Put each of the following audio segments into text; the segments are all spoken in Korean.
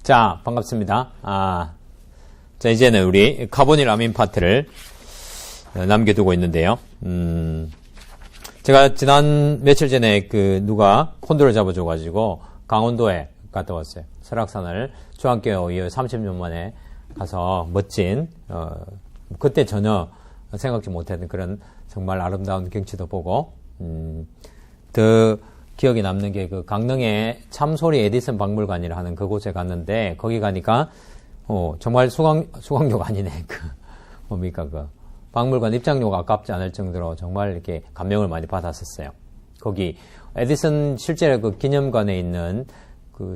자, 반갑습니다. 자, 이제는 우리 카보닐 아민 파트를 남겨두고 있는데요. 제가 지난 며칠 전에 누가 콘도를 잡아줘가지고 강원도에 갔다 왔어요. 설악산을 중학교 이후 30년 만에 가서 멋진, 그때 전혀 생각지 못했던 그런 정말 아름다운 경치도 보고, 더 기억에 남는 게 강릉의 참소리 에디슨 박물관이라 하는 그곳에 갔는데, 거기 가니까, 정말 수강료가 아니네. 박물관 입장료가 아깝지 않을 정도로 정말 이렇게 감명을 많이 받았었어요. 거기, 에디슨 실제 기념관에 있는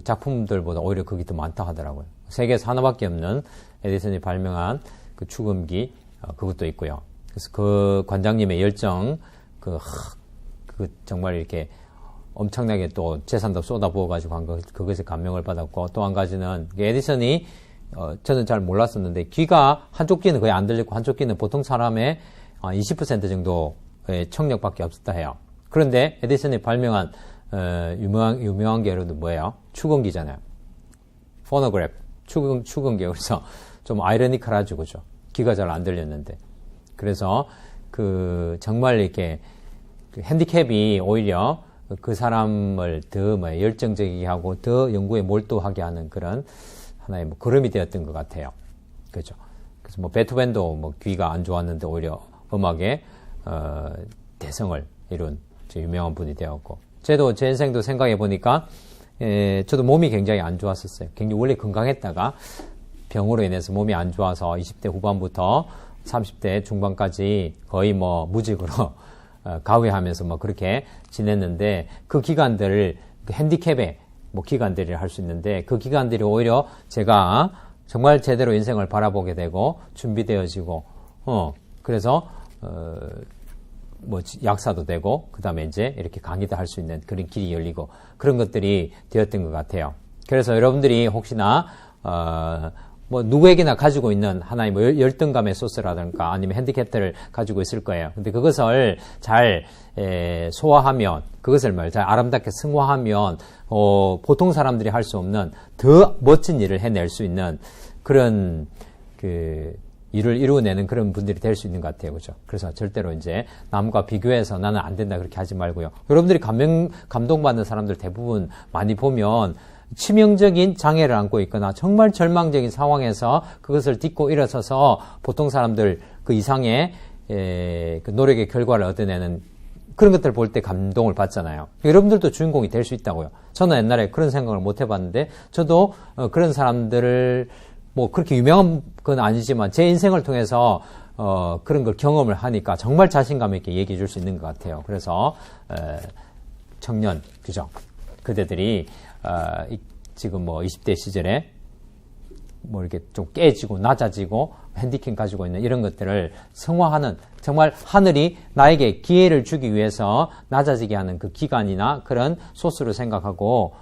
작품들보다 오히려 거기 더 많다 하더라고요. 세계에서 하나밖에 없는 에디슨이 발명한 축음기, 그것도 있고요. 그래서 그 관장님의 열정, 정말 이렇게 엄청나게 또 재산도 쏟아부어가지고 한 그것에 감명을 받았고, 또 한 가지는 에디슨이 저는 잘 몰랐었는데 귀가 한쪽 귀는 거의 안 들리고 한쪽 귀는 보통 사람의 20% 정도의 청력밖에 없었다 해요. 그런데 에디슨이 발명한 유명한 게 여러분들 뭐예요? 축음기잖아요. 포노그래프, 축음기. 그래서 좀 아이러니컬하죠, 그죠? 귀가 잘 안 들렸는데. 그래서 정말 이렇게 핸디캡이 오히려 그 사람을 더 열정적이게 하고 더 연구에 몰두하게 하는 그런 하나의 걸음이 되었던 것 같아요. 그죠? 그래서 베토벤도 귀가 안 좋았는데 오히려 음악의 대성을 이룬 유명한 분이 되었고, 제 인생도 생각해 보니까, 저도 몸이 굉장히 안 좋았었어요. 굉장히 원래 건강했다가 병으로 인해서 몸이 안 좋아서 20대 후반부터 30대 중반까지 거의 무직으로 가외하면서 그렇게 지냈는데, 그 기간들을 핸디캡에 기간들이 할 수 있는데, 그 기간들이 오히려 제가 정말 제대로 인생을 바라보게 되고 준비되어지고, 그래서 약사도 되고, 그 다음에 이제 이렇게 강의도 할 수 있는 그런 길이 열리고, 그런 것들이 되었던 것 같아요. 그래서 여러분들이 혹시나 누구에게나 가지고 있는 하나의 열등감의 소스라든가 아니면 핸디캡들을 가지고 있을 거예요. 근데 그것을 잘 소화하면, 그것을 잘 아름답게 승화하면, 보통 사람들이 할 수 없는 더 멋진 일을 해낼 수 있는 그런 일을 이루어내는 그런 분들이 될 수 있는 것 같아요. 그죠? 그래서 절대로 이제 남과 비교해서 나는 안 된다 그렇게 하지 말고요. 여러분들이 감동받는 사람들 대부분 많이 보면 치명적인 장애를 안고 있거나 정말 절망적인 상황에서 그것을 딛고 일어서서 보통 사람들 그 이상의 노력의 결과를 얻어내는 그런 것들을 볼 때 감동을 받잖아요. 여러분들도 주인공이 될 수 있다고요. 저는 옛날에 그런 생각을 못 해봤는데, 저도 그런 사람들을 그렇게 유명한 건 아니지만 제 인생을 통해서 그런 걸 경험을 하니까 정말 자신감 있게 얘기해 줄 수 있는 것 같아요. 그래서 청년, 그죠? 그대들이 지금 20대 시절에 이렇게 좀 깨지고 낮아지고 핸디캡 가지고 있는 이런 것들을 성화하는, 정말 하늘이 나에게 기회를 주기 위해서 낮아지게 하는 그 기간이나 그런 소스로 생각하고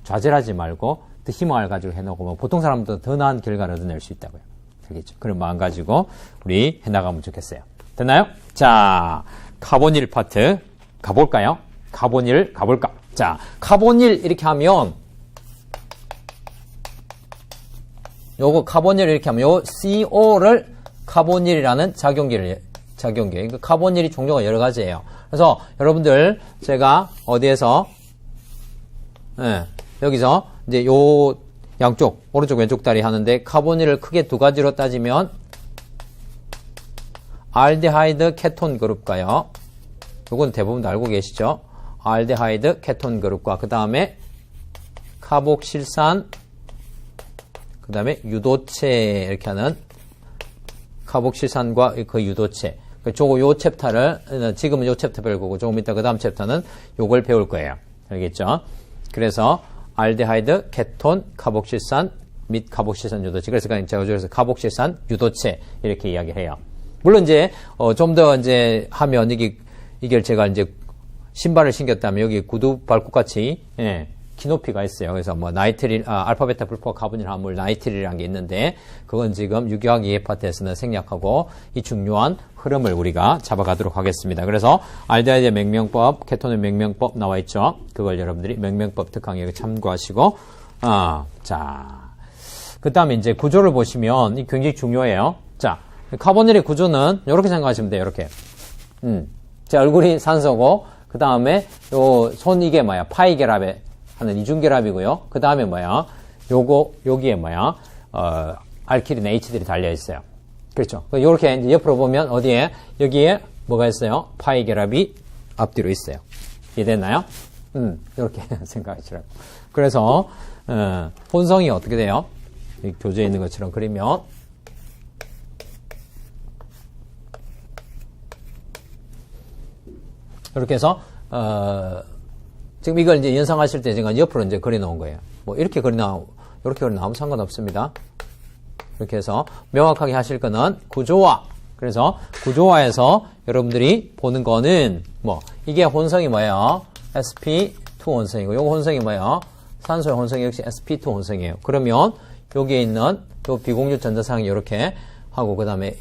좌절하지 말고 더 희망을 가지고 해놓고 보통 사람보다 더 나은 결과를 얻어낼 수 있다고요. 알겠죠? 그런 마음 가지고 우리 해나가면 좋겠어요. 됐나요? 자, 카보닐 파트 가볼까요? 카보닐 가볼까? 자, 카보닐 이렇게 하면, 요거 카보닐 이렇게 하면 요 CO를 카보닐이라는 작용기예요. 그러니까 카보닐이 종류가 여러 가지예요. 그래서 여러분들 제가 어디에서 여기서 이제 요 양쪽 오른쪽 왼쪽 다리 하는데, 카보닐을 크게 두 가지로 따지면 알데하이드 케톤 그룹과요. 요건 대부분 알고 계시죠? 알데하이드 케톤 그룹과 그 다음에 카복실산, 그 다음에 유도체 이렇게 하는 카복실산과 그 유도체. 요 챕터를 지금은 요 챕터 배울 거고 조금 이따 그 다음 챕터는 요걸 배울 거예요. 알겠죠? 그래서 알데하이드, 케톤, 카복실산 및 카복실산 유도체. 그래서 제가 그래서 카복실산 유도체 이렇게 이야기를 해요. 물론 이제 좀 더 이제 하면 이게 제가 이제 신발을 신겼다면 여기 구두 발굽 같이 키높이가 있어요. 그래서 나이트릴, 알파, 베타, 불포, 카보닐 화물 나이트릴이라는 게 있는데, 그건 지금 유기화학 이해 파트에서는 생략하고 이 중요한 흐름을 우리가 잡아가도록 하겠습니다. 그래서 알데하이드 맹명법, 케톤의 맹명법 나와 있죠. 그걸 여러분들이 맹명법 특강에 참고하시고, 자, 그 다음에 이제 구조를 보시면 이 굉장히 중요해요. 자, 카보닐의 구조는 이렇게 생각하시면 돼요. 이렇게. 제 얼굴이 산소고, 그 다음에 요 손 이게 뭐야? 파이 결합에 하는 이중결합이고요. 그 다음에 뭐야? 여기에 뭐야? 알키린 H들이 달려있어요. 그렇죠. 요렇게 이제 옆으로 보면 어디에? 여기에 뭐가 있어요? 파이 결합이 앞뒤로 있어요. 이해됐나요? 이렇게 생각하시라고. 그래서, 혼성이 어떻게 돼요? 이 교재에 있는 것처럼 그리면, 이렇게 해서, 지금 이걸 이제 연상하실 때 제가 옆으로 이제 그려 놓은 거예요. 뭐, 이렇게 이렇게 그려 나오면 상관없습니다. 이렇게 해서 명확하게 하실 거는 구조화. 그래서 구조화에서 여러분들이 보는 거는 뭐, 이게 혼성이 뭐예요? sp2 혼성이고, 요거 혼성이 뭐예요? 산소의 혼성이 역시 sp2 혼성이에요. 그러면 여기에 있는 요 비공유 전자상이 이렇게 하고, 그 다음에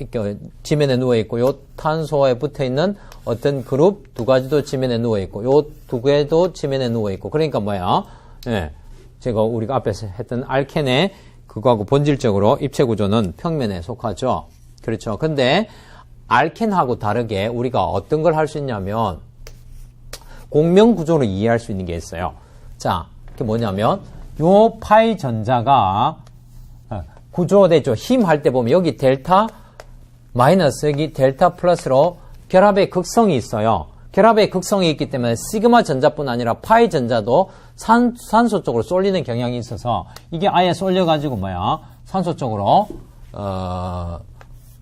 지면에 누워있고, 요 탄소에 붙어있는 어떤 그룹 두 가지도 지면에 누워있고, 요 두 개도 지면에 누워있고, 그러니까 뭐야? 예. 제가 우리가 앞에서 했던 알켄의 그거하고 본질적으로 입체 구조는 평면에 속하죠. 그렇죠. 근데 알켄하고 다르게 우리가 어떤 걸 할 수 있냐면, 공명 구조로 이해할 수 있는 게 있어요. 자, 그게 뭐냐면, 요 파이 전자가 구조되죠. 힘 할 때 보면 여기 델타 마이너스, 여기 델타 플러스로 결합의 극성이 있어요. 결합의 극성이 있기 때문에 시그마 전자뿐 아니라 파이 전자도 산소 쪽으로 쏠리는 경향이 있어서 이게 아예 쏠려가지고 산소 쪽으로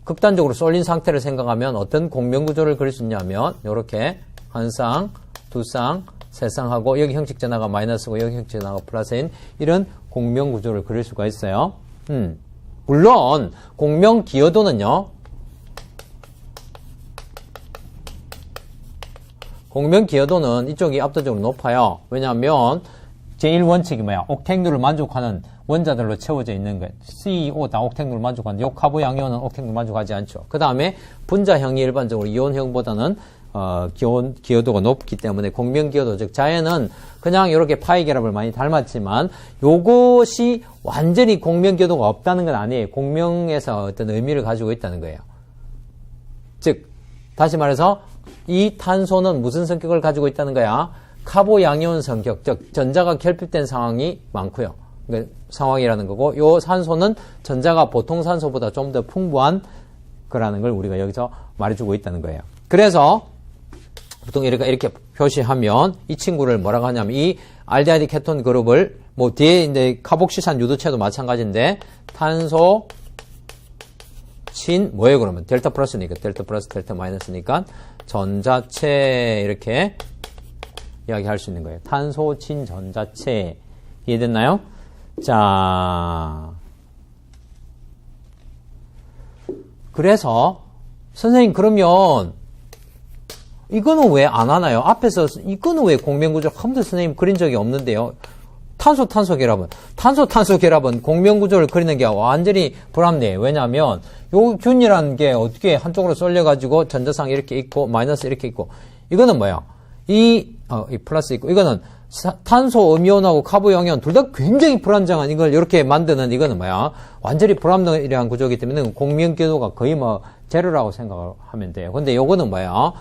극단적으로 쏠린 상태를 생각하면 어떤 공명 구조를 그릴 수 있냐면 이렇게 한 쌍, 두 쌍, 세 쌍하고 여기 형식 전하가 마이너스고 여기 형식 전하가 플러스인 이런 공명 구조를 그릴 수가 있어요. 물론 공명 기여도는요. 공명 기여도는 이쪽이 압도적으로 높아요. 왜냐하면 제1원칙이 뭐야? 옥탱률을 만족하는 원자들로 채워져 있는 거예요. CEO 다 옥탱률을 만족하는데 요 카보양이온은 옥탱률을 만족하지 않죠. 그 다음에 분자형이 일반적으로 이온형보다는 기여도가 높기 때문에 공명 기여도, 즉 자연은 그냥 이렇게 파이 결합을 많이 닮았지만 요것이 완전히 공명 기여도가 없다는 건 아니에요. 공명에서 어떤 의미를 가지고 있다는 거예요. 즉 다시 말해서 이 탄소는 무슨 성격을 가지고 있다는 거야? 카보양이온 성격, 즉 전자가 결핍된 상황이 많고요. 그러니까 상황이라는 거고, 요 산소는 전자가 보통 산소보다 좀 더 풍부한 거라는 걸 우리가 여기서 말해주고 있다는 거예요. 그래서 보통 이렇게 표시하면 이 친구를 뭐라고 하냐면 이 알데하이드 케톤 그룹을 뭐 뒤에 이제 카복시산 유도체도 마찬가지인데 탄소 친 뭐예요 그러면? 델타 플러스니까 델타 플러스 델타 마이너스니까 전자체 이렇게 이야기할 수 있는 거예요. 탄소 친 전자체 이해됐나요? 자, 그래서 선생님 그러면 이거는 왜 안 하나요? 앞에서 이거는 왜 공명구조 한 번도 선생님 그린 적이 없는데요. 탄소 결합은 공명구조를 그리는 게 완전히 불합리해요. 왜냐하면 요 균이라는 게 어떻게 한쪽으로 쏠려가지고 전자상 이렇게 있고 마이너스 이렇게 있고 이거는 뭐야? 이 플러스 있고 이거는 탄소 음이온하고 카보양이온 둘 다 굉장히 불안정한 이걸 이렇게 만드는 이거는 뭐야? 완전히 불합리한 구조이기 때문에 공명기여도가 거의 뭐 제로라고 생각을 하면 돼요. 근데 요거는 뭐야?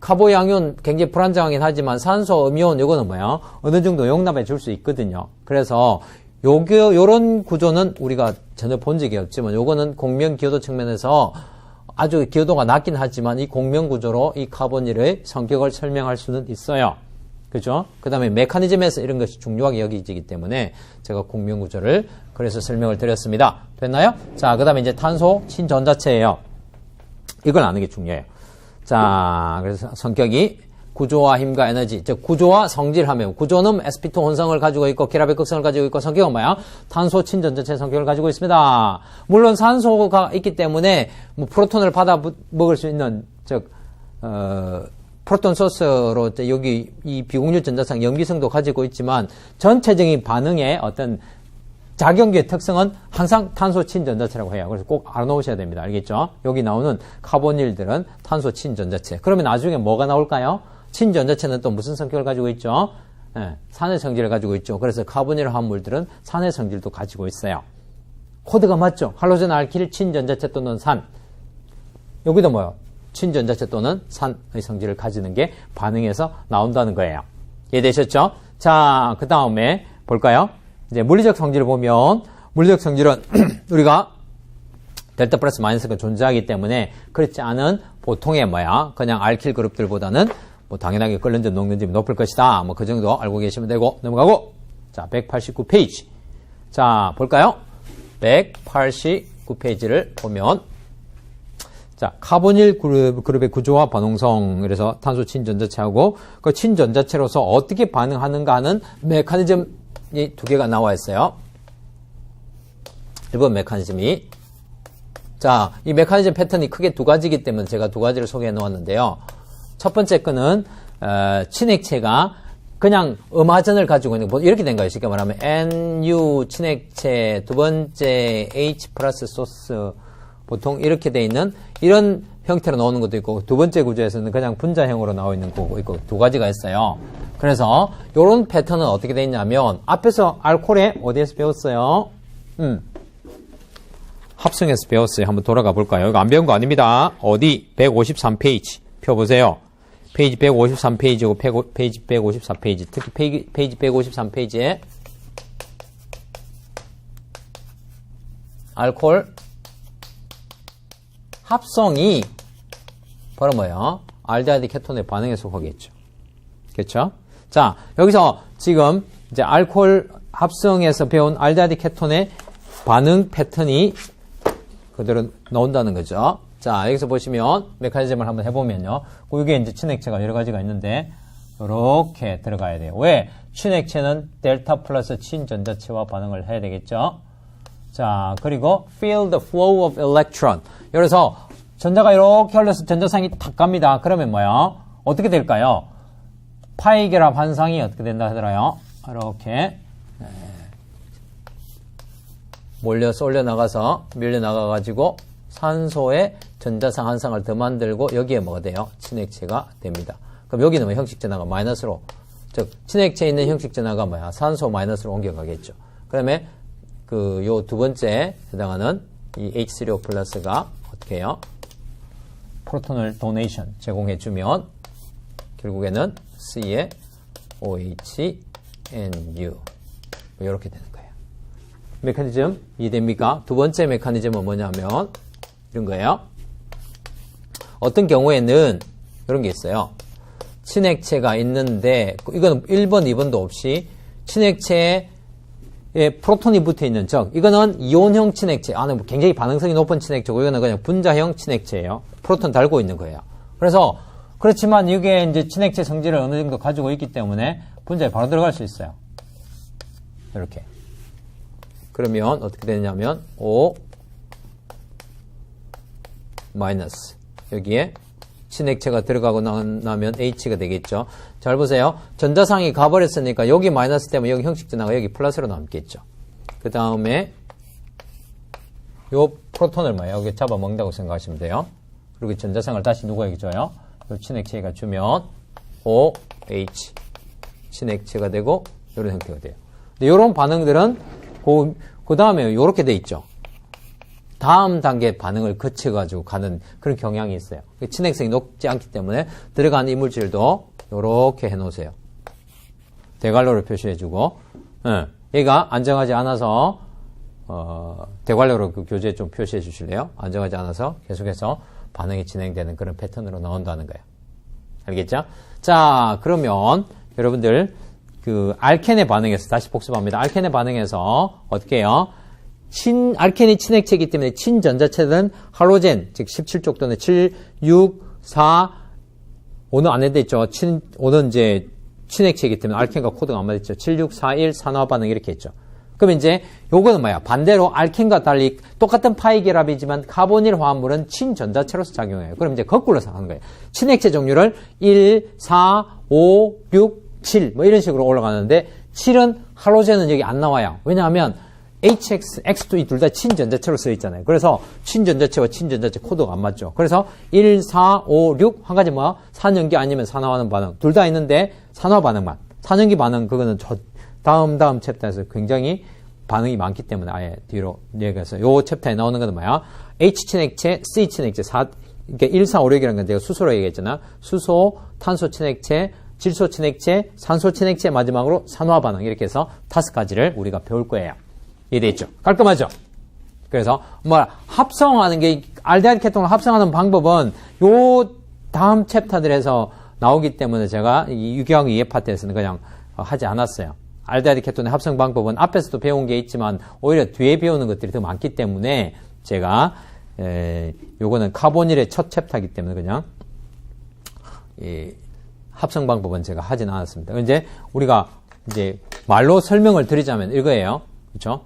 카보양이온 굉장히 불안정하긴 하지만 산소 음이온 요거는 뭐야? 어느 정도 용납해 줄 수 있거든요. 그래서 요런 구조는 우리가 전혀 본 적이 없지만 요거는 공명기여도 측면에서 아주 기여도가 낮긴 하지만 이 공명구조로 이 카보닐의 성격을 설명할 수는 있어요. 그죠? 그 다음에 메커니즘에서 이런 것이 중요하게 여기지기 때문에 제가 공명구조를 그래서 설명을 드렸습니다. 됐나요? 자, 그 다음에 이제 탄소 친전자체예요. 이걸 아는 게 중요해요. 자, 그래서 성격이 구조와 힘과 에너지, 즉 구조와 성질하면 구조는 sp2 혼성을 가지고 있고 결합의 극성을 가지고 있고 성격은 뭐야? 탄소 친전자체 성격을 가지고 있습니다. 물론 산소가 있기 때문에 뭐 프로톤을 받아 먹을 수 있는 즉 프로톤 소스로 여기 이 비공유 전자상 염기성도 가지고 있지만 전체적인 반응의 어떤 작용기의 특성은 항상 탄소 친전자체라고 해요. 그래서 꼭 알아놓으셔야 됩니다. 알겠죠? 여기 나오는 카보닐들은 탄소 친전자체. 그러면 나중에 뭐가 나올까요? 친전자체는 또 무슨 성격을 가지고 있죠? 산의 성질을 가지고 있죠. 그래서 카본이라는 화물들은 산의 성질도 가지고 있어요. 코드가 맞죠? 할로젠 알킬 친전자체 또는 산. 여기도 뭐요? 친전자체 또는 산의 성질을 가지는 게 반응에서 나온다는 거예요. 이해되셨죠? 자, 그 다음에 볼까요? 이제 물리적 성질을 보면, 물리적 성질은 우리가 델타 플러스 마이너스가 존재하기 때문에 그렇지 않은 보통의 그냥 알킬 그룹들보다는 당연하게 끓는 점, 녹는 점이 높을 것이다. 그 정도 알고 계시면 되고, 넘어가고. 자, 189페이지. 자, 볼까요? 189페이지를 보면, 자, 카본일 그룹의 구조와 반응성, 그래서 탄소 친전자체하고 그 친전자체로서 어떻게 반응하는가 하는 메커니즘이 두 개가 나와 있어요. 1번 메커니즘이. 자, 이 메커니즘 패턴이 크게 두 가지이기 때문에 제가 두 가지를 소개해 놓았는데요. 첫 번째 거는, 친액체가 그냥 음화전을 가지고 있는, 이렇게 된 거예요. 쉽게 말하면, NU 친액체, 두 번째 H 플러스 소스, 보통 이렇게 돼 있는 이런 형태로 나오는 것도 있고, 두 번째 구조에서는 그냥 분자형으로 나와 있는 거고 있고, 두 가지가 있어요. 그래서, 요런 패턴은 어떻게 돼 있냐면, 앞에서 알코올에 어디에서 배웠어요? 합성에서 배웠어요. 한번 돌아가 볼까요? 이거 안 배운 거 아닙니다. 어디? 153페이지. 펴보세요. 페이지 153페이지고 페이지 154페이지. 특히 페이지 153페이지에 알코올 합성이 바로 뭐예요? 알데하이드 케톤의 반응에 속하겠죠. 그렇죠? 자, 여기서 지금 이제 알코올 합성에서 배운 알데하이드 케톤의 반응 패턴이 그대로 나온다는 거죠. 자, 여기서 보시면 메커니즘을 한번 해보면요. 이게 이제 친액체가 여러 가지가 있는데 이렇게 들어가야 돼요. 왜? 친액체는 델타 플러스 친전자체와 반응을 해야 되겠죠. 자, 그리고 feel the flow of electron. 그래서 전자가 이렇게 흘러서 전자상이 탁 갑니다. 그러면 뭐야? 어떻게 될까요? 파이 결합 환상이 어떻게 된다 하더라요? 이렇게 몰려서 올려나가서 밀려나가가지고 산소의 전자상 한 쌍을 더 만들고 여기에 뭐가 돼요? 친액체가 됩니다. 그럼 여기는 뭐 형식 전하가 마이너스로, 즉 친액체에 있는 형식 전하가 뭐야? 산소 마이너스로 옮겨가겠죠. 그다음에 요 두 번째 해당하는 이 H3O 플러스가 어떻게 해요? 프로톤을 도네이션 제공해주면 결국에는 C에 OH, NU 이렇게 되는 거예요. 메커니즘 이해됩니까? 두 번째 메커니즘은 뭐냐면 이런 거예요. 어떤 경우에는 이런 게 있어요. 친액체가 있는데 이거는 1번, 2번도 없이 친액체에 프로톤이 붙어있는 즉 이거는 이온형 친액체, 굉장히 반응성이 높은 친액체고 이거는 그냥 분자형 친액체예요. 프로톤 달고 있는 거예요. 그래서 그렇지만 이게 이제 친액체 성질을 어느 정도 가지고 있기 때문에 분자에 바로 들어갈 수 있어요. 이렇게. 그러면 어떻게 되냐면 O 마이너스 여기에 친액체가 들어가고 나면 H가 되겠죠. 잘 보세요. 전자상이 가버렸으니까 여기 마이너스 때문에 여기 형식 전하가 여기 플러스로 남겠죠. 그 다음에 요 프로톤을 여기 잡아먹는다고 생각하시면 돼요. 그리고 전자상을 다시 누구에게 줘요? 요 친액체가 주면 OH 친액체가 되고 이런 형태가 돼요. 근데 이런 반응들은 그 다음에 요렇게 돼 있죠. 다음 단계 반응을 거쳐가지고 가는 그런 경향이 있어요. 친액성이 높지 않기 때문에 들어가는 이물질도 요렇게 해놓으세요. 대괄호를 표시해주고, 얘가 안정하지 않아서, 대괄호로 그 교재에 좀 표시해 주실래요? 안정하지 않아서 계속해서 반응이 진행되는 그런 패턴으로 나온다는 거예요. 알겠죠? 자, 그러면 여러분들, 알켄의 반응에서, 다시 복습합니다. 알켄의 반응에서 어떻게 해요? 알켄이 친액체이기 때문에 친전자체는 할로젠, 즉 17쪽 또는 7, 6, 4, 5는 안 해도 있죠. 5는 이제 친액체이기 때문에 알켄과 코드가 안 맞았죠. 7, 6, 4, 1, 산화 반응 이렇게 했죠. 그럼 이제 요거는 뭐야? 반대로 알켄과 달리 똑같은 파이 결합이지만 카보닐 화합물은 친전자체로서 작용해요. 그럼 이제 거꾸로 하는 거예요. 친액체 종류를 1, 4, 5, 6, 7 이런 식으로 올라가는데 7은 할로젠은 여기 안 나와요. 왜냐하면 HX, X2 이 둘 다 친전자체로 써 있잖아요. 그래서 친전자체와 친전자체 코드가 안 맞죠. 그래서 1, 4, 5, 6 한 가지 산연기 아니면 산화하는 반응 둘 다 있는데 산화 반응만 산염기 반응, 그거는 다음 챕터에서 굉장히 반응이 많기 때문에 아예 뒤로 얘기해서 요 챕터에 나오는 건 뭐야? H 친액체, C 친액체, 그러니까 1, 4, 5, 6이라는 건 제가 수소로 얘기했잖아. 수소, 탄소 친액체, 질소 친액체, 산소 친액체, 마지막으로 산화 반응 이렇게 해서 5가지를 우리가 배울 거예요. 이해됐죠? 깔끔하죠? 그래서 뭐 합성하는 게 알데하이드 케톤을 합성하는 방법은 요 다음 챕터들에서 나오기 때문에 제가 이 유기화학 2회 파트에서는 그냥 하지 않았어요. 알데하이드 케톤의 합성 방법은 앞에서도 배운 게 있지만 오히려 뒤에 배우는 것들이 더 많기 때문에 제가 요거는 카보닐의 첫 챕터이기 때문에 그냥 이 합성 방법은 제가 하진 않았습니다. 이제 우리가 이제 말로 설명을 드리자면 이거예요. 그렇죠?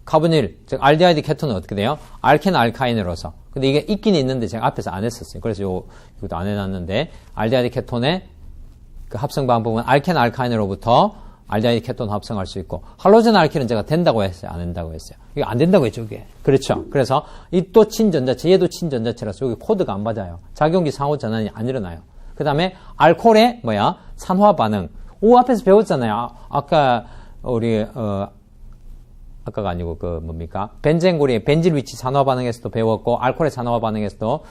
카보닐, 즉 알데하이드 케톤은 어떻게 돼요? 알켄 알카인으로서. 근데 이게 있긴 있는데 제가 앞에서 안 했었어요. 그래서 이것도 안 해놨는데 알데하이드 케톤의 그 합성 방법은 알켄 알카인으로부터 알데하이드 케톤 합성할 수 있고 할로젠 알킬은 제가 된다고 했어요? 안 된다고 했어요? 이거 안 된다고 했죠, 이게. 그렇죠. 그래서 이 또 친전자체, 얘도 친전자체라서 여기 코드가 안 맞아요. 작용기 상호 전환이 안 일어나요. 그 다음에 알코올의 산화 반응. 앞에서 배웠잖아요. 아까 우리 아까가 아니고 벤젠고리의 벤질 위치 산화 반응에서도 배웠고 알코올의 산화 반응에서도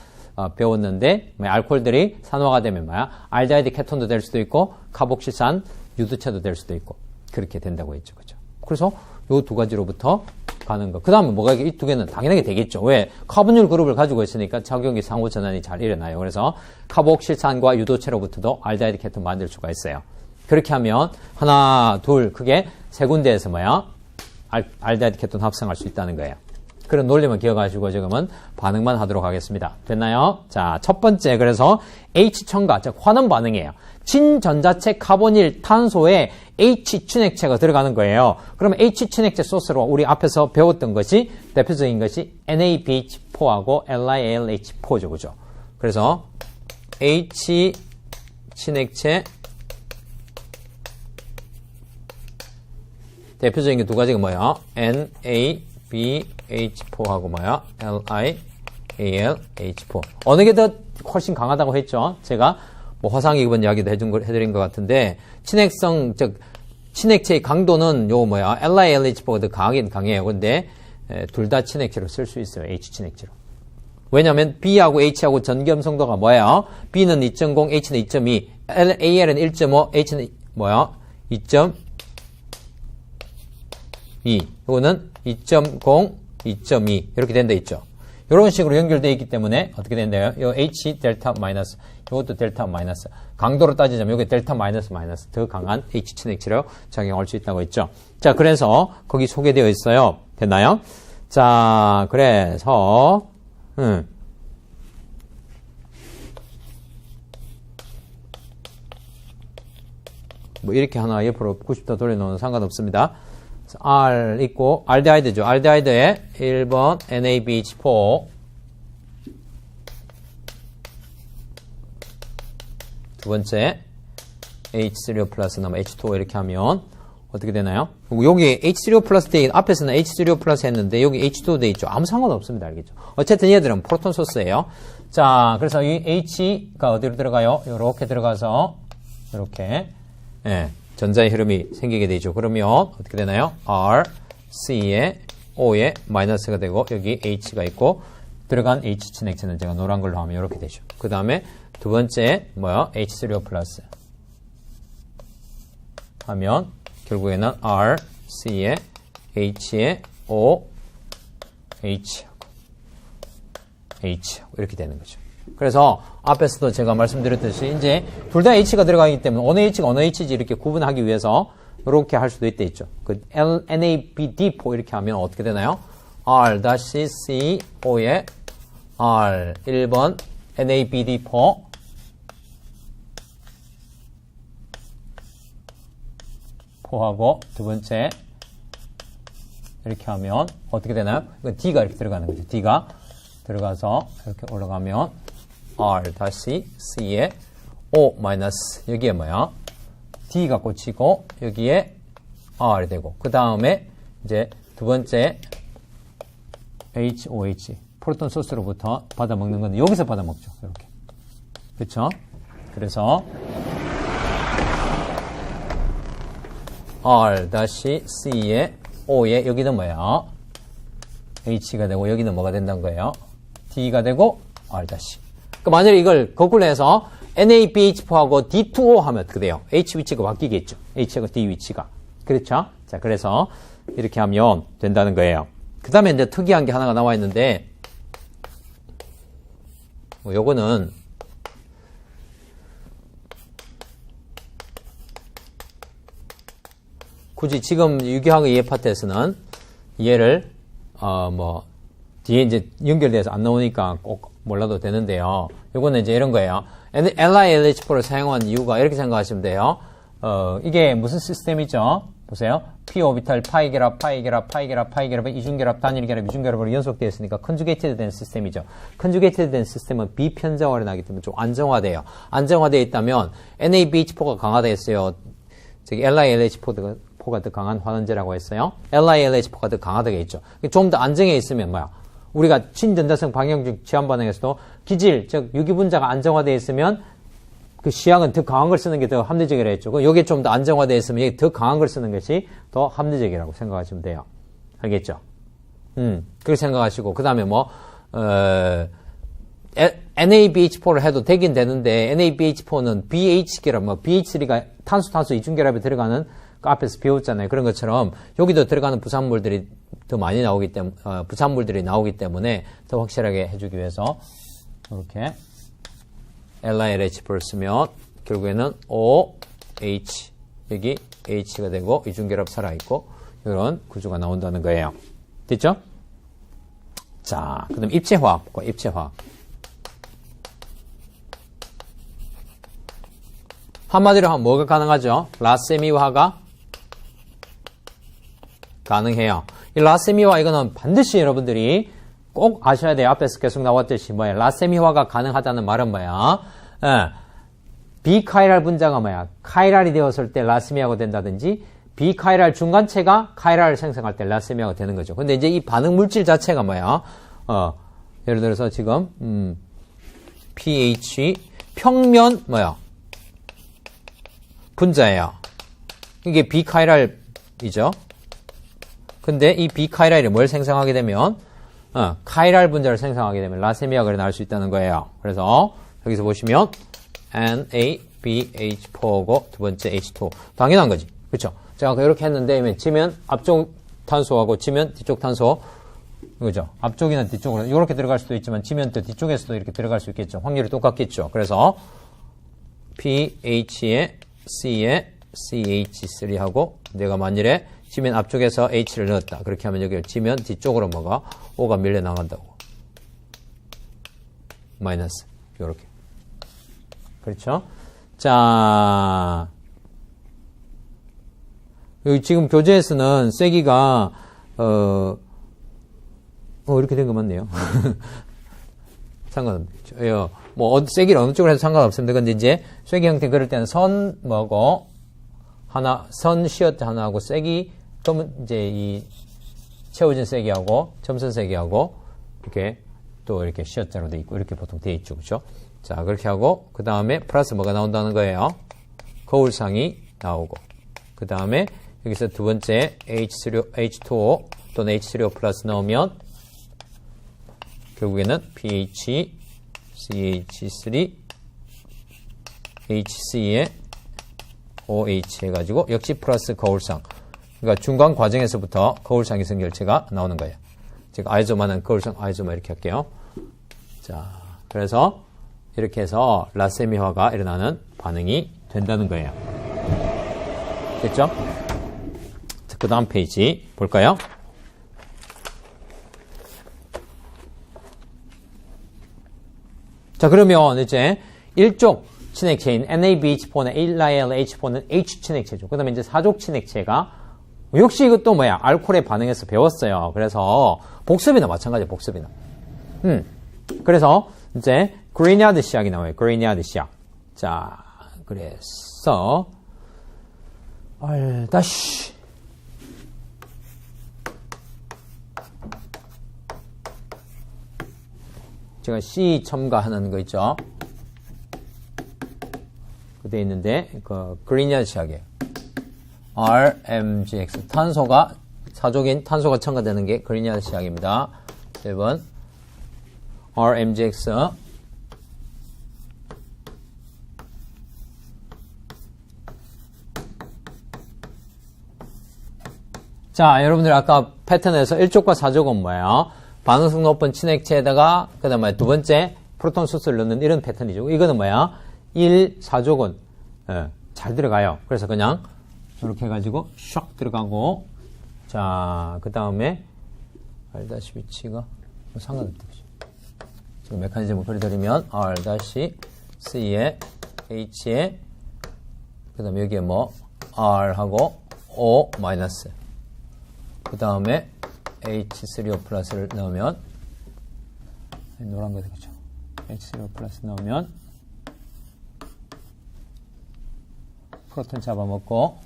배웠는데 알코올들이 산화가 되면 알데하이드 케톤도 될 수도 있고 카복실산 유두체도 될 수도 있고 그렇게 된다고 했죠. 그죠? 그래서 요 2가지로부터 가는 거. 그 다음에 뭐가 이 2개는 당연하게 되겠죠. 왜? 카보닐 그룹을 가지고 있으니까 작용기 상호 전환이 잘 일어나요. 그래서 카복실산과 유도체로부터도 알데하이드 케톤 만들 수가 있어요. 그렇게 하면 하나, 둘 크게 3군데에서 알데하이드 케톤 합성할 수 있다는 거예요. 그런 논리만 기억하시고 지금은 반응만 하도록 하겠습니다. 됐나요? 자, 첫 번째 그래서 H첨가, 즉 환원 반응이에요. 친전자체 카보닐 탄소에 H 친액체가 들어가는 거예요. 그러면 H 친액체 소스로 우리 앞에서 배웠던 것이 대표적인 것이 NaBH4하고 LiAlH4죠. 그죠? 그래서 H 친액체 대표적인 게 2가지가 뭐야? NaBH4하고 LiAlH4. 어느 게 더 훨씬 강하다고 했죠? 제가 화상 이번 이야기도 해드린 것 같은데, 친액성, 즉, 친액체의 강도는 LiAlH4가 더 강하긴 강해요. 근데, 둘 다 친액체로 쓸 수 있어요. H 친액체로. 왜냐면, B하고 H하고 전기염성도가 뭐예요? B는 2.0, H는 2.2, AL은 1.5, H는 2.2. 이거는 2.0, 2.2. 이렇게 된다 있죠. 이런 식으로 연결되어 있기 때문에 어떻게 된대요? 요 H 델타 마이너스, 이것도 델타 마이너스. 강도로 따지자면 이게 델타 마이너스 마이너스 더 강한 H 친액체로 작용할 수 있다고 했죠. 자, 그래서 거기 소개되어 있어요. 됐나요? 자, 그래서 이렇게 하나 옆으로 90도 돌려놓으면 상관없습니다. R 있고 알데하이드죠. 알데하이드에 1번 NaBH4 두 번째 H3O 플러스 나면 H2O 이렇게 하면 어떻게 되나요? 여기 H3O 플러스 돼 앞에서는 H3O 플러스 했는데 여기 H2O 돼 있죠. 아무 상관없습니다. 알겠죠? 어쨌든 얘들은 프로톤 소스예요. 자, 그래서 이 H가 어디로 들어가요? 이렇게 들어가서 이렇게 전자의 흐름이 생기게 되죠. 그러면 어떻게 되나요? R, C에 O에 마이너스가 되고 여기 H가 있고 들어간 H 친액체는 제가 노란 걸로 하면 이렇게 되죠. 그 다음에 두 번째 H3O 플러스 하면 결국에는 R, C에 H에 O, H 이렇게 되는 거죠. 그래서 앞에서도 제가 말씀드렸듯이 이제 둘 다 H가 들어가기 때문에 어느 H가 어느 H인지 이렇게 구분하기 위해서 이렇게 할 수도 있다 있죠. 그 NaBD4 이렇게 하면 어떻게 되나요? R-CO에 R 1번 NaBD4 포하고 두 번째 이렇게 하면 어떻게 되나요? 이건 D가 이렇게 들어가는 거죠. D가 들어가서 이렇게 올라가면 R 다시 C에 O 마이너스 여기에 D가 꽂히고 여기에 R이 되고 그 다음에 이제 두 번째 HOH 프로톤 소스로부터 받아먹는 건데 여기서 받아먹죠. 이렇게 그렇죠? 그래서 R-C에 O에 여기는 뭐야? H가 되고 여기는 뭐가 된다는 거예요? D가 되고 R-. 그러니까 만약에 이걸 거꾸로 해서 NaBH4하고 D2O 하면 어떻게 돼요? H 위치가 바뀌겠죠. H하고 D 위치가. 그렇죠? 자, 그래서 이렇게 하면 된다는 거예요. 그 다음에 이제 특이한 게 하나가 나와 있는데, 요거는 굳이 지금 유기화학의 이해 파트에서는 얘를 뒤에 이제 연결돼서 안 나오니까 꼭 몰라도 되는데요. 요거는 이제 이런 거예요. LiLH4를 사용한 이유가 이렇게 생각하시면 돼요. 이게 무슨 시스템이죠? 보세요. p 오비탈 파이결합, 파이결합, 파이결합, 파이결합, 이중결합, 단일결합, 이중결합으로 연속되어 있으니까 컨주게이티드 된 시스템이죠. 컨주게이티드 된 시스템은 비편정화를 나기 때문에 좀 안정화돼요. 안정화되어 있다면 NaBH4가 강화되어 있어요. 저기 LiLH4가 더 강한 환원제라고 했어요. LiLH4가 더 강하다겠죠. 좀 더 안정해 있으면 뭐야? 우리가 친전자성 방향중 취한 반응에서도 기질, 즉 유기분자가 안정화되어 있으면 그 시약은 더 강한 걸 쓰는 게 더 합리적이라 했죠. 여기 좀 더 안정화되어 있으면 여기 더 강한 걸 쓰는 것이 더 합리적이라고 생각하시면 돼요. 알겠죠? 그렇게 생각하시고, 그 다음에 NaBH4를 해도 되긴 되는데, NaBH4는 BH 결합, BH3가 탄수 이중결합에 들어가는 그 앞에서 배웠잖아요. 그런 것처럼 여기도 들어가는 부산물들이 더 많이 나오기 때문에, 부산물들이 나오기 때문에 더 확실하게 해주기 위해서 이렇게 LiLH4를 쓰면 결국에는 OH, 여기 H가 되고 이중결합 살아있고 이런 구조가 나온다는 거예요. 됐죠? 자, 그 다음 입체화학 볼까요? 입체화학. 한마디로 하면 뭐가 가능하죠? 라세미화가 가능해요. 이 라세미화 이거는 반드시 여러분들이 꼭 아셔야 돼요. 앞에서 계속 나왔듯이 뭐야? 라세미화가 가능하다는 말은 뭐야? 비카이랄 분자가 뭐야? 카이랄이 되었을 때 라세미화가 된다든지 비카이랄 중간체가 카이랄을 생성할 때 라세미화가 되는 거죠. 근데 이제 이 반응 물질 자체가 뭐야? 예를 들어서 지금 pH 평면 뭐야? 분자예요. 이게 비카이랄이죠. 근데 이 비카이랄이 뭘 생성하게 되면 카이랄 분자를 생성하게 되면 라세미화가 나올 수 있다는 거예요. 그래서 여기서 보시면 NaBH4고 두 번째 H2O. 당연한 거지. 그렇죠? 제가 이렇게 했는데 치면 앞쪽 탄소하고 치면 뒤쪽 탄소 그죠? 앞쪽이나 뒤쪽으로 이렇게 들어갈 수도 있지만 치면 또 뒤쪽에서도 이렇게 들어갈 수 있겠죠. 확률이 똑같겠죠. 그래서 pH에 C에 CH3하고 내가 만일에 지면 앞쪽에서 H를 넣었다. 그렇게 하면 여기 지면 뒤쪽으로 뭐가 O가 밀려 나간다고. 마이너스. 요렇게. 그렇죠? 자, 여기 지금 교재에서는 쐐기가 이렇게 된 거 맞네요. 상관없죠. 쐐기를 어느 쪽으로 해도 상관없습니다. 근데 이제 쐐기 형태 그럴 때는 선 뭐고 하나, 선 시어트 하나하고 쐐기, 그러면 이제 이 채워진 쐐기하고 점선 쐐기하고 이렇게 또 이렇게 시어트로 돼 있고 이렇게 보통 돼 있죠. 그렇죠? 자, 그렇게 하고 그 다음에 플러스 뭐가 나온다는 거예요? 거울상이 나오고 그 다음에 여기서 두 번째 H2O 또는 H3O 플러스 넣으면 결국에는 pH, CH3, HC에 OH 해가지고 역시 플러스 거울상. 그러니까 중간 과정에서부터 거울상이 성결체가 나오는 거예요. 제가 아이소마는 거울상, 아이소마 이렇게 할게요. 자, 그래서 이렇게 해서 라세미화가 일어나는 반응이 된다는 거예요. 됐죠? 그 다음 페이지 볼까요? 자, 그러면 이제 1족 친액체인 NaBH4나 LiLH4는 H 친액체죠. 그 다음에 이제 4족 친액체가 역시 이것도 뭐야? 알코올에 반응해서 배웠어요. 그래서 복습이나 마찬가지야, 복습이나. 그래서 이제 그리니아드 시약이 나와요. 그리니아드 시약. 자, 그래서 다시 제가 C 첨가하는 거 있죠. 그 돼 있는데 그 그리니아드 시약이에요. RMGX. 탄소가, 사족인 탄소가 첨가되는 게 그리니아드 시약입니다. 1번. RMGX. 자, 여러분들 아까 패턴에서 1족과 4족은 뭐예요? 반응성 높은 친액체에다가, 그 다음에 두 번째, 프로톤 수소를 넣는 이런 패턴이죠. 이거는 뭐야? 1, 4족은, 잘 들어가요. 그래서 그냥, 이렇게 해가지고, 샥 들어가고, 자, 그 다음에, R-위치가, 상관없죠. 지금 메커니즘을 그려드리면, R-C에, H에, 그 다음에 여기에 뭐, R하고, O 마이너스. 그 다음에 H3O 플러스를 넣으면 노란 거 되겠죠. H3O 플러스 넣으면 프로톤 잡아먹고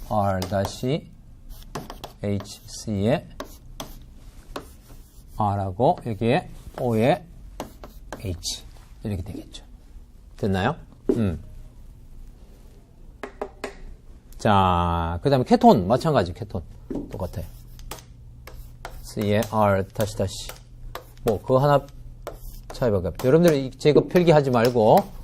R-HC에 R하고 여기에 O에 H 이렇게 되겠죠. 됐나요? 자, 그 다음에 케톤 마찬가지. 케톤 똑같아요. C에 R 다시 뭐 그거 하나 차이밖에 없죠. 여러분들 제거 필기하지 말고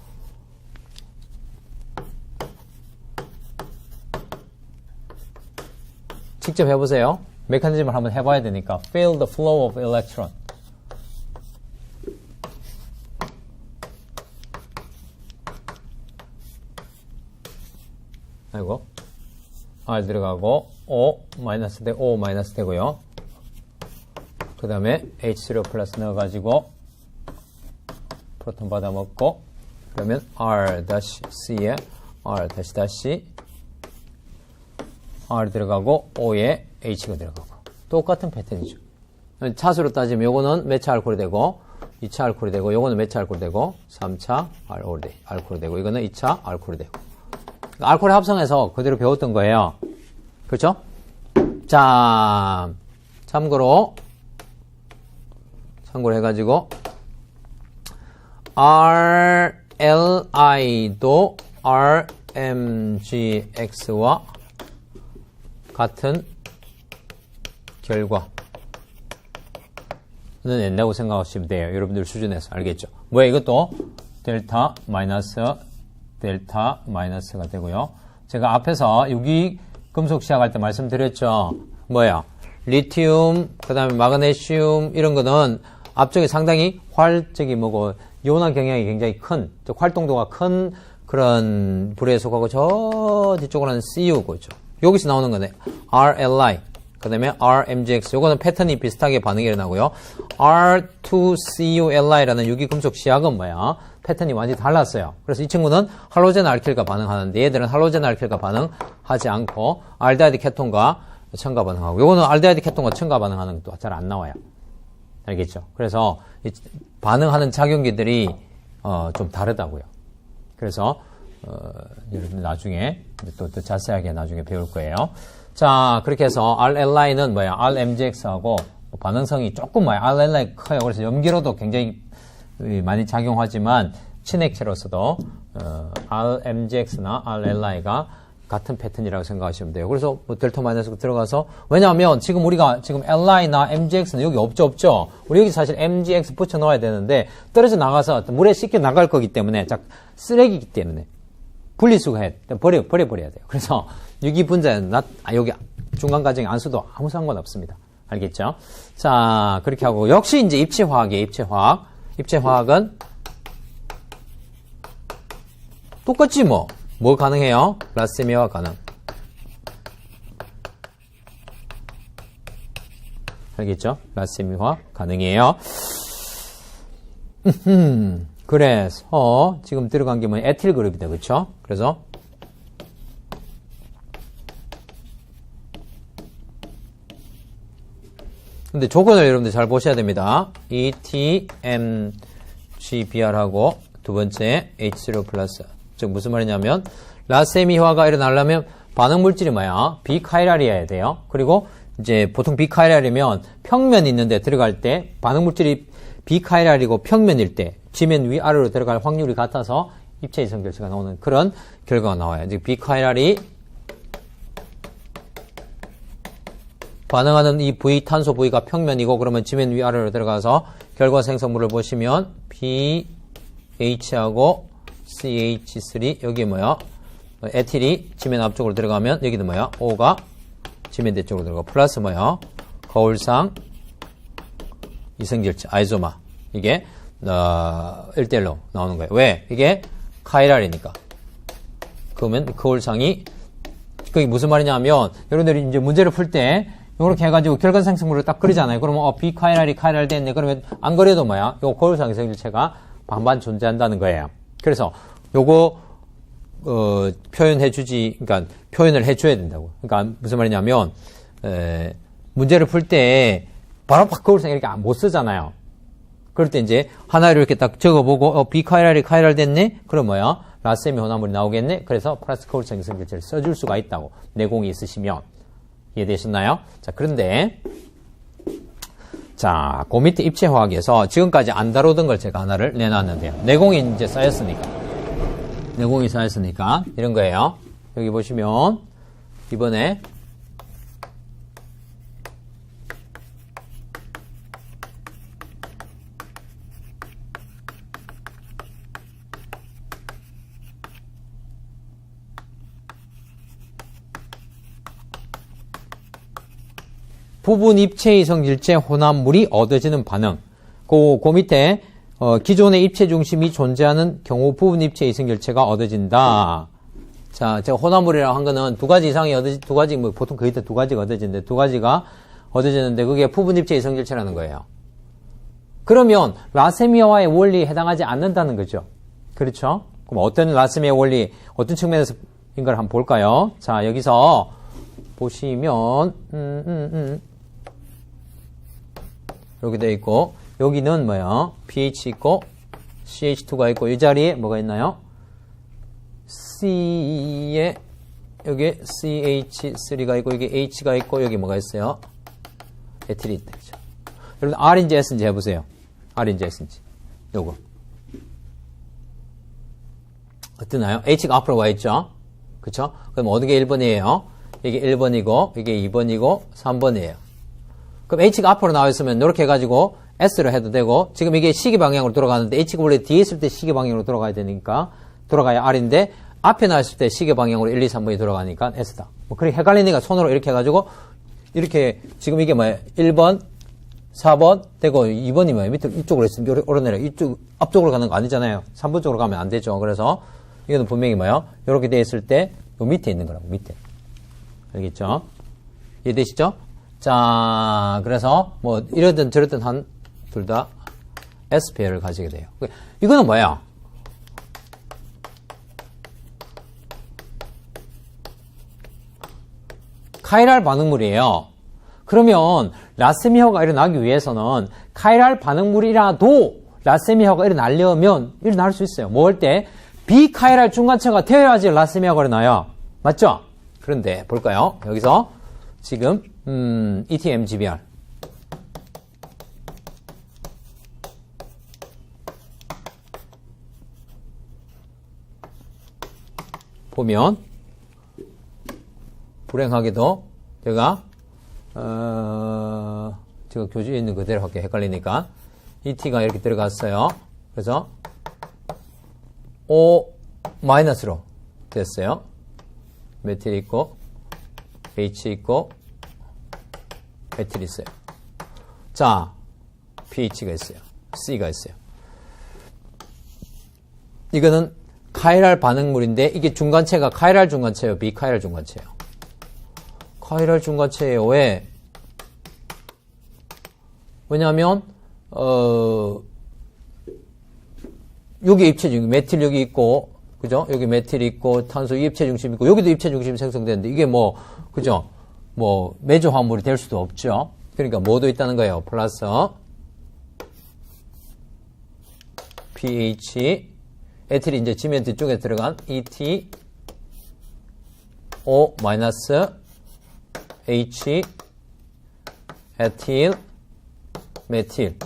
직접 해보세요. 메커니즘을 한번 해봐야 되니까. Feel the flow of electron. 아이고, R 들어가고 O 마이너스 O 마이너스 되고요. 그 다음에 H3O 플러스 넣어가지고 프로톤 받아먹고 그러면 R-C에 R R 들어가고 O에 H가 들어가고 똑같은 패턴이죠. 차수로 따지면 요거는 몇 차 알코올이 되고 2차 알코올이 되고 요거는 몇 차 알코올이 되고 3차 알코올이 되고 이거는 2차 알코올이 되고 알코올 합성해서 그대로 배웠던 거예요. 그렇죠? 자, 참고로 해가지고 RLI도 RMGX와 같은 결과는 낸다고 생각하시면 돼요. 여러분들 수준에서. 알겠죠? 뭐야 이것도 델타 마이너스가 되고요. 제가 앞에서 유기 금속 시작할 때 말씀드렸죠. 뭐야? 리튬, 그 다음에 마그네슘 이런 거는 앞쪽에 상당히 이온화 경향이 굉장히 큰, 활동도가 큰 그런 부류에 속하고 저 뒤쪽으로는 CU고 있죠. 여기서 나오는 거네. RLI, 그 다음에 RMGX. 요거는 패턴이 비슷하게 반응이 일어나고요. R2CuLi라는 유기금속 시약은 뭐야? 패턴이 완전히 달랐어요. 그래서 이 친구는 할로젠 알킬과 반응하는데 얘들은 할로젠 알킬과 반응하지 않고 알데하이드 케톤과 첨가 반응하고 요거는 알데하이드 케톤과 첨가 반응하는 것도 잘 안 나와요. 알겠죠? 그래서 반응하는 작용기들이 좀 다르다고요. 그래서 여러분 나중에 또 자세하게 나중에 배울 거예요. 자, 그렇게 해서 RLI는 뭐야? RMGX하고 반응성이 조금 RLI 커요. 그래서 염기로도 굉장히 많이 작용하지만 친액체로서도 RMGX나 RLI가 같은 패턴이라고 생각하시면 돼요. 그래서 뭐 델타 마이너스 들어가서 왜냐하면 지금 우리가 지금 LI나 MGX는 여기 없죠. 우리 여기 사실 MGX 붙여 넣어야 되는데 떨어져 나가서 물에 씻겨 나갈 거기 때문에 쓰레기이기 때문에 분리수거 버려야 돼요. 그래서 유기 분자는 여기 중간 과정에 안 써도 아무 상관 없습니다. 알겠죠? 자, 그렇게 하고 역시 이제 입체화학이에요. 입체화학은 똑같지 뭐. 뭐 가능해요? 라세미화 가능. 알겠죠? 라세미화 가능해요. 그래서 지금 들어간 게 뭐냐? 에틸 그룹이다. 그렇죠? 그래서 근데 조건을 여러분들 잘 보셔야 됩니다. ETMGBR하고 두 번째 H3O 플러스. 즉 무슨 말이냐면 라세미화가 일어나려면 반응 물질이 뭐야? 비카이랄이어야 돼요. 그리고 이제 보통 비카이랄이면 평면이 있는데 들어갈 때 반응 물질이 비카이랄이고 평면일 때 지면 위아래로 들어갈 확률이 같아서 입체 이성 결실가 나오는 그런 결과가 나와요. 즉 비카이랄이 반응하는 이 V, 탄소 V가 평면이고, 그러면 지면 위아래로 들어가서 결과 생성물을 보시면 BH하고 CH3, 여기 뭐야? 에틸이 지면 앞쪽으로 들어가면, 여기도 뭐야? O가 지면 뒤쪽으로 들어가. 플러스 뭐야? 거울상 이성질체, 아이소마. 이게, 1대1로 나오는 거예요. 왜? 이게 카이랄이니까. 그러면 거울상이, 그게 무슨 말이냐면, 여러분들이 이제 문제를 풀 때, 요렇게 해가지고 결과 생성물을 딱 그리잖아요. 그러면, 비카이랄이 카이랄 됐네. 그러면 안 그려도 뭐야? 요 거울상 이성질체가 반반 존재한다는 거예요. 그래서, 요거, 표현해주지, 그러니까 표현을 해줘야 된다고. 그러니까 무슨 말이냐면, 문제를 풀 때, 바로 거울상 이렇게 못 쓰잖아요. 그럴 때 이제 하나를 이렇게 딱 적어보고, 비카이랄이 카이랄 됐네? 그럼 뭐야? 라세미 혼합물이 나오겠네? 그래서 플러스 거울상 이성질체를 써줄 수가 있다고. 내공이 있으시면. 이해되셨나요? 자, 그런데, 자, 그 밑에 입체화학에서 지금까지 안 다루던 걸 제가 하나를 내놨는데요. 내공이 이제 쌓였으니까. 내공이 쌓였으니까. 이런 거예요. 여기 보시면, 이번에, 부분 입체 이성질체 혼합물이 얻어지는 반응. 그 밑에 기존의 입체 중심이 존재하는 경우 부분 입체 이성질체가 얻어진다. 자, 제가 혼합물이라고 한 거는 두 가지 이상이 두 가지, 뭐 보통 거의 다 두 가지가 얻어지는데, 두 가지가 얻어지는데, 그게 부분 입체 이성질체라는 거예요. 그러면 라세미아와의 원리에 해당하지 않는다는 거죠. 그렇죠? 그럼 어떤 라세미아 원리, 어떤 측면에서인 걸 한번 볼까요? 자, 여기서 보시면, 이렇게 되어 있고, 여기는 뭐야? pH 있고, CH2가 있고, 이 자리에 뭐가 있나요? C에, 여기 CH3가 있고, 여기 H가 있고, 여기 뭐가 있어요? 에틸이 있다. 그죠? 여러분, R인지 S인지 해보세요. R인지 S인지. 요거. 어떠나요? H가 앞으로 와 있죠? 그쵸? 그럼 어느 게 1번이에요? 이게 1번이고, 이게 2번이고, 3번이에요. 그럼 H가 앞으로 나와 있으면 이렇게 해가지고 S로 해도 되고, 지금 이게 시계 방향으로 돌아가는데 H가 원래 뒤에 있을 때 시계 방향으로 돌아가야 되니까 돌아가야 R인데, 앞에 나와 있을 때 시계 방향으로 1, 2, 3번이 돌아가니까 S다. 뭐 그렇게 헷갈리니까 손으로 이렇게 해가지고 이렇게 지금 이게 뭐예요? 1번, 4번 되고 2번이 뭐예요? 밑으로 이쪽으로 했으면 오르내려. 이쪽 앞쪽으로 가는 거 아니잖아요. 3번 쪽으로 가면 안 되죠. 그래서 이거는 분명히 뭐예요? 이렇게 돼 있을 때 요 밑에 있는 거라고. 밑에. 알겠죠? 이해되시죠? 자, 그래서 뭐 이러든 저러든 한 둘 다 S 페어를 가지게 돼요. 이거는 뭐야? 카이랄 반응물이에요. 그러면 라세미아가 일어나기 위해서는 카이랄 반응물이라도 라세미아가 일어나려면 일어날 수 있어요. 뭐 할 때? 비카이랄 중간체가 되어야지 라세미아가 일어나요. 맞죠? 그런데 볼까요? 여기서 지금 ETMGBR 보면 불행하게도 제가 제가 교재에 있는 그대로 할게 헷갈리니까 ET가 이렇게 들어갔어요. 그래서 O-로 됐어요. 메틸 있고 H 있고 메틸 있어요. 자, pH가 있어요. C가 있어요. 이거는 카이랄 반응물인데 이게 중간체가 카이랄 중간체예요, 비카이랄 중간체예요. 카이랄 중간체예요. 왜? 왜냐하면 여기 입체 중심, 메틸 여기 있고, 그죠? 여기 메틸 있고, 탄소 입체 중심 있고, 여기도 입체 중심이 생성되는데, 이게 뭐, 그죠? 뭐, 매조 화물이 될 수도 없죠? 그러니까 뭐도 있다는 거예요. 플러스, pH, 에틸이 이제 지면 뒤쪽에 들어간 ET, O 마이너스, H, 에틸, 메틸.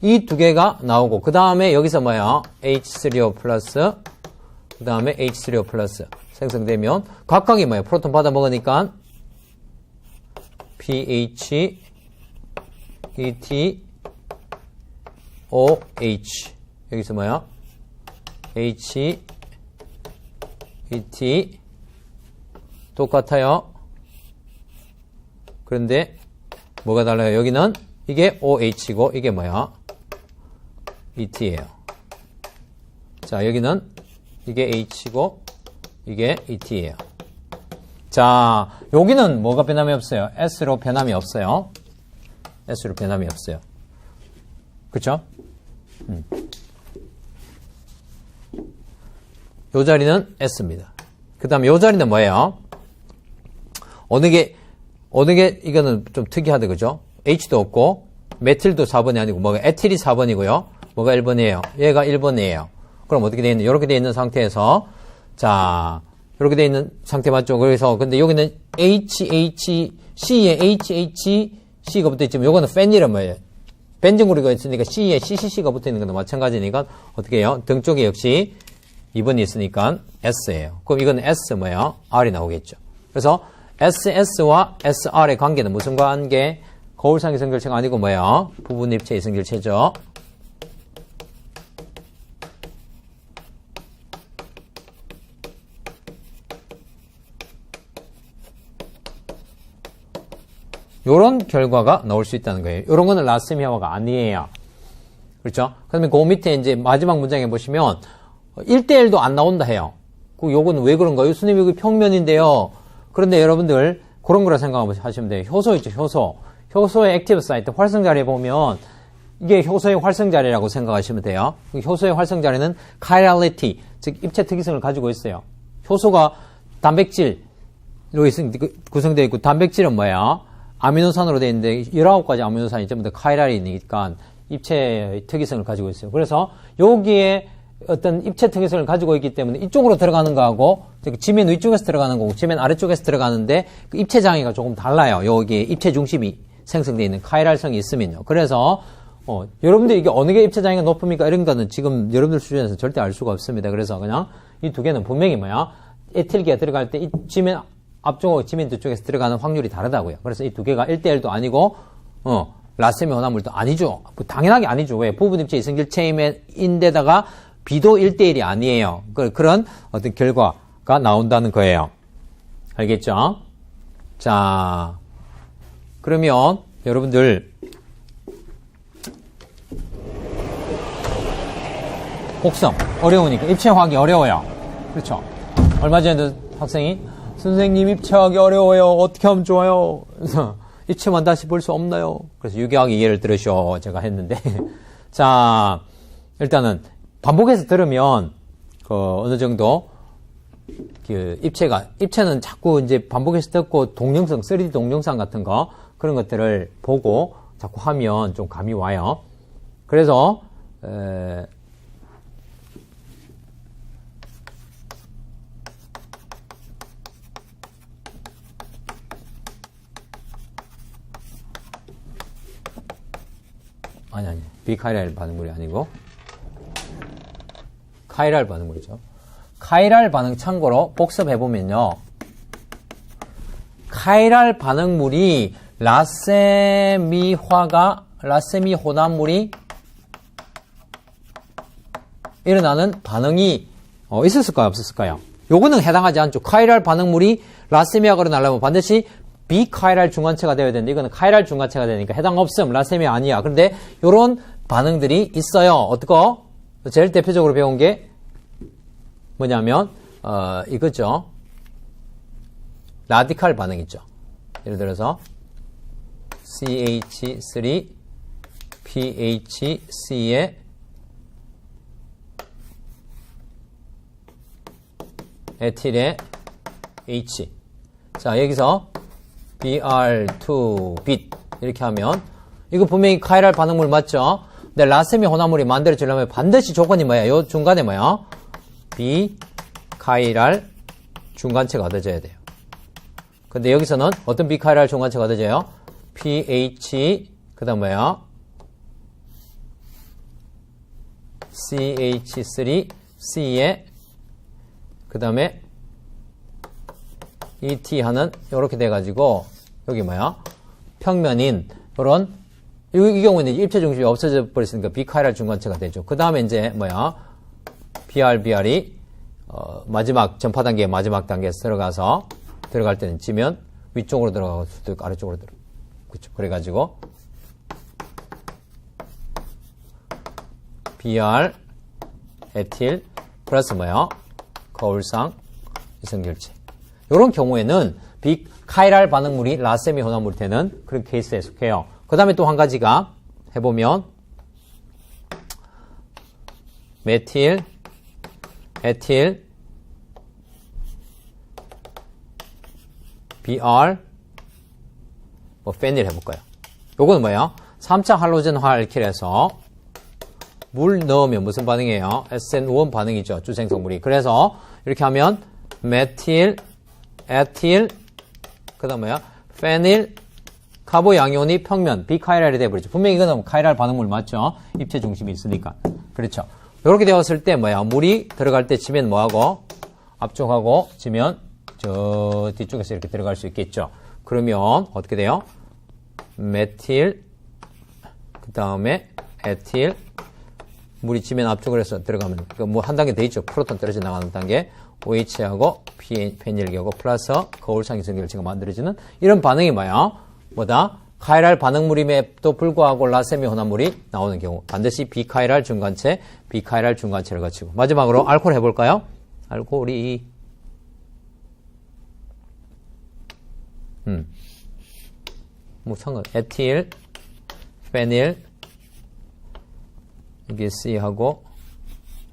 이 두 개가 나오고, 그 다음에 여기서 뭐야? H3O 플러스, 그 다음에 H3O 플러스 생성되면, 각각이 뭐야? 프로톤 받아 먹으니까 pH, ET, OH. 여기서 뭐야? H, ET. 똑같아요. 그런데 뭐가 달라요? 여기는 이게 OH고 이게 뭐야? ET예요. 자, 여기는 이게 H고 이게 ET예요. 자, 여기는 뭐가 변함이 없어요? S로 변함이 없어요. S로 변함이 없어요. 그쵸? 요 자리는 S입니다. 그 다음에 요 자리는 뭐예요? 어느 게 이거는 좀 특이하다, 그죠? H도 없고, 메틸도 4번이 아니고, 뭐가 에틸이 4번이고요. 뭐가 1번이에요? 얘가 1번이에요. 그럼 어떻게 되어 있는, 이렇게 되어 있는 상태에서, 자, 이렇게 되어 있는 상태 맞죠? 그래서, 근데 여기는 C에 HHC가 붙어 있지만, 요거는 펜이란 말이에요. 벤증구리가 있으니까 C에 CCC가 붙어 있는 것도 마찬가지니까, 어떻게 해요? 등 쪽에 역시 2번이 있으니까 S예요. 그럼 이건 S 뭐예요? R이 나오겠죠. 그래서 SS와 SR의 관계는 무슨 관계? 거울상 이성결체가 아니고 뭐예요? 부분 입체 이성결체죠. 요런 결과가 나올 수 있다는 거예요. 요런 거는 라세미아화가 아니에요. 그렇죠? 그러면 그 밑에 이제 마지막 문장에 보시면 1대1도 안 나온다 해요. 요거는 왜 그런가요? 교수님 여기 평면인데요. 그런데 여러분들 그런 거라 생각하시면 돼요. 효소 있죠, 효소. 효소의 액티브 사이트, 활성자리에 보면 이게 효소의 활성자리라고 생각하시면 돼요. 효소의 활성자리는 카이랄리티, 즉 입체 특이성을 가지고 있어요. 효소가 단백질로 구성되어 있고 단백질은 뭐야? 아미노산으로 되어 있는데 19가지 아미노산이 전부 다 카이랄이니까 입체의 특이성을 가지고 있어요. 그래서 여기에 어떤 입체 특이성을 가지고 있기 때문에 이쪽으로 들어가는 거하고 지면 위쪽에서 들어가는 거고 지면 아래쪽에서 들어가는데 그 입체 장애가 조금 달라요. 여기에 입체 중심이 생성되어 있는 카이랄성이 있으면요. 그래서 여러분들 이게 어느 게 입체 장애가 높습니까? 이런 거는 지금 여러분들 수준에서 절대 알 수가 없습니다. 그래서 그냥 이 두 개는 분명히 뭐야? 에틸기가 들어갈 때 이 지면 앞쪽하고 지면 뒤쪽에서 들어가는 확률이 다르다고요. 그래서 이 두 개가 1대1도 아니고 라세미 혼합물도 아니죠. 당연하게 아니죠. 왜? 부분 입체 이성결체인데다가 B도 1대1이 아니에요. 그런 어떤 결과가 나온다는 거예요. 알겠죠? 자, 그러면 여러분들 곡성 어려우니까 입체화하기 어려워요. 그렇죠? 얼마 전에도 학생이 선생님 입체하기 어려워요. 어떻게 하면 좋아요? 그래서 입체만 다시 볼 수 없나요? 그래서 유기하기 예를 들으셔 제가 했는데 자, 일단은 반복해서 들으면 어느 정도 입체는 자꾸 이제 반복해서 듣고 동영상, 3D 동영상 같은 거 그런 것들을 보고 자꾸 하면 좀 감이 와요. 그래서 아니 비카이랄 반응물이 아니고 카이랄 반응물이죠. 카이랄 반응 참고로 복습해보면요. 카이랄 반응물이 라세미 혼합물이 일어나는 반응이 있었을까요? 없었을까요? 요거는 해당하지 않죠. 카이랄 반응물이 라세미아가 일어나려면 반드시 비카이랄 중간체가 되어야 되는데 이거는 카이랄 중간체가 되니까 해당 없음. 라세미아 아니야. 그런데 요런 반응들이 있어요. 어떻게? 제일 대표적으로 배운 게 뭐냐면 이거죠. 라디칼 반응 있죠. 예를 들어서 CH3 PHC에 에틸에 H. 자, 여기서 Br2빛 이렇게 하면 이거 분명히 카이랄 반응물 맞죠? 근데 라세미 혼합물이 만들어지려면 반드시 조건이 뭐야? 요 중간에 뭐야? 비카이랄 중간체가 얻어져야 돼요. 근데 여기서는 어떤 비카이랄 중간체가 얻어져요? pH 그 다음 뭐야? CH3C에 그 다음에 ET 하는 요렇게 돼가지고 여기 뭐야? 평면인 그런 이 경우에는 입체 중심이 없어져 버렸으니까 비카이랄 중간체가 되죠. 그 다음에 이제 뭐야? BR이 마지막 전파 단계의 마지막 단계에서 들어갈 때는 찌면 위쪽으로 들어가고 수도 있고 아래쪽으로 들어가. 그렇죠. 그래가지고 BR 에틸 플러스 뭐야? 거울상 이성결체. 이런 경우에는 비카이랄 반응물이 라세미 혼합물이 되는 그런 케이스에 속해요. 그 다음에 또 한 가지가 해보면 메틸, 에틸, BR, 페닐 해볼까요? 요거는 뭐예요? 3차 할로젠화 알킬에서 물 넣으면 무슨 반응이에요? SN5 반응이죠. 주생성물이. 그래서 이렇게 하면 메틸, 에틸, 그 다음 뭐야? 페닐, 카보양이온이 평면, 비카이랄이 돼버리죠. 분명히 이거는 카이랄 반응물 맞죠? 입체 중심이 있으니까. 그렇죠. 이렇게 되었을 때 뭐야? 물이 들어갈 때 치면 뭐하고? 앞쪽하고 치면 저 뒤쪽에서 이렇게 들어갈 수 있겠죠. 그러면 어떻게 돼요? 메틸, 그 다음에 에틸, 물이 치면 앞쪽으로 해서 들어가면 뭐 한 단계 돼 있죠. 프로톤 떨어져 나가는 단계. OH하고 페닐하고 플러스 거울상 이성결체가 만들어지는 이런 반응이 뭐다? 카이랄 반응물임에도 불구하고 라세미 혼합물이 나오는 경우 반드시 비카이랄 중간체, 비카이랄 중간체를 거치고 마지막으로 알코올 해볼까요? 알코올이 뭐 상관 에틸, 페닐 이게 C하고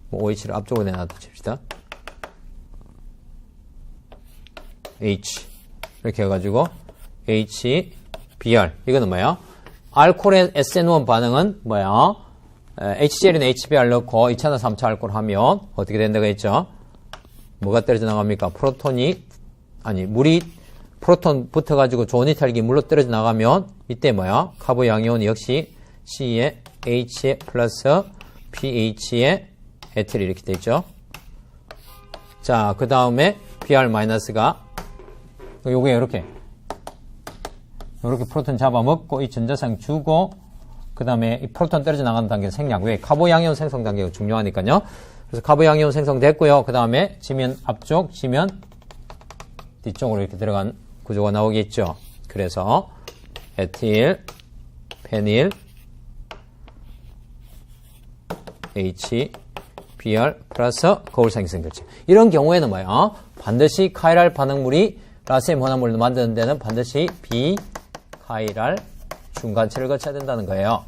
뭐 OH를 앞쪽으로 내놔도 칩시다. H 이렇게 해가지고 H, BR 이거는 뭐야? 알코올의 SN1 반응은 뭐야? HCl이나 HBr 넣고 2차나 3차 알코올 하면 어떻게 된다고 했죠? 뭐가 떨어져 나갑니까? 물이 프로톤 붙어가지고 좋은 이탈기 물로 떨어져 나가면 이때 뭐야? 카보양이온 역시 C에 H에 플러스 pH에 에틸이 이렇게 되죠. 자, 그 다음에 BR-가 요게 이렇게 프로톤 잡아먹고 이 전자상 주고 그 다음에 이 프로톤 떨어져 나가는 단계 생략. 왜? 카보양이온 생성 단계가 중요하니까요. 그래서 카보양이온 생성됐고요. 그 다음에 지면 앞쪽, 지면 뒤쪽으로 이렇게 들어간 구조가 나오겠죠. 그래서 에틸, 페닐, H, BR 플러스 거울상 이성결체. 이런 경우에는 뭐야? 반드시 카이랄 반응물이 라세미 혼합물을 만드는 데는 반드시 비카이랄 중간체를 거쳐야 된다는 거예요.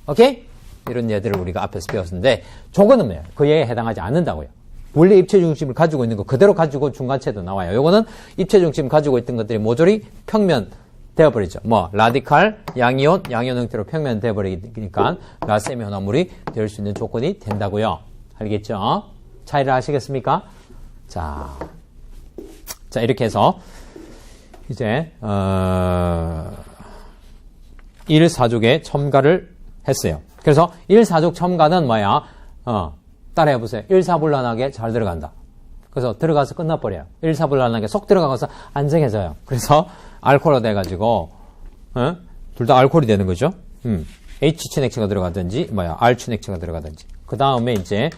오케이? 이런 예들을 우리가 앞에서 배웠는데 저거는 뭐예요? 그에 해당하지 않는다고요. 원래 입체 중심을 가지고 있는 거 그대로 가지고 중간체도 나와요. 요거는 입체 중심 가지고 있던 것들이 모조리 평면 되어버리죠. 라디칼, 양이온 형태로 평면 되어버리니까 라세미 혼합물이 될 수 있는 조건이 된다고요. 알겠죠? 차이를 아시겠습니까? 자, 이렇게 해서 이제 1사족에 첨가를 했어요. 그래서 1사족 첨가는 뭐야? 따라해보세요. 1사불란하게 잘 들어간다. 그래서 들어가서 끝나버려요. 1사불란하게 쏙 들어가서 안정해져요. 그래서 알코올로 돼가지고 둘 다 알코올이 되는 거죠. H친액체가 들어가든지 R친액체가 들어가든지. 그 다음에 이제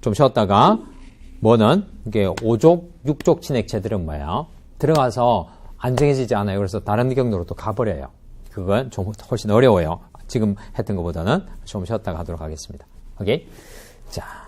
좀 쉬었다가 뭐는 이게 5족, 6족 친액체들은 뭐야? 들어가서 안정해지지 않아요. 그래서 다른 경로로 또 가버려요. 그건 좀 훨씬 어려워요. 지금 했던 것보다는 좀 쉬었다가 하도록 하겠습니다. 오케이? 자.